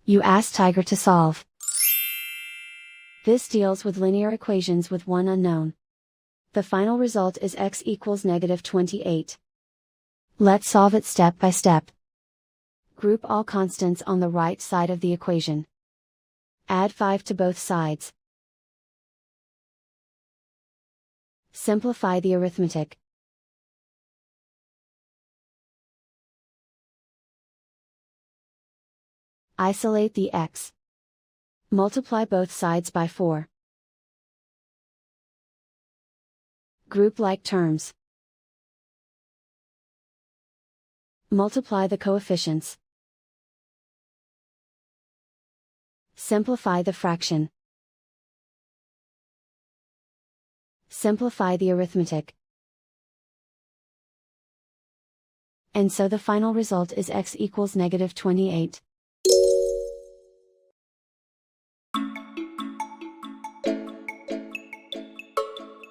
You ask Tiger to solve. This deals with linear equations with one unknown. The final result is x equals -28. Let's solve it step by step. Group all constants on the right side of the equation. Add 5 to both sides. Simplify the arithmetic. Isolate the x. Multiply both sides by 4. Group like terms. Multiply the coefficients. Simplify the fraction. Simplify the arithmetic. And so the final result is x equals -28.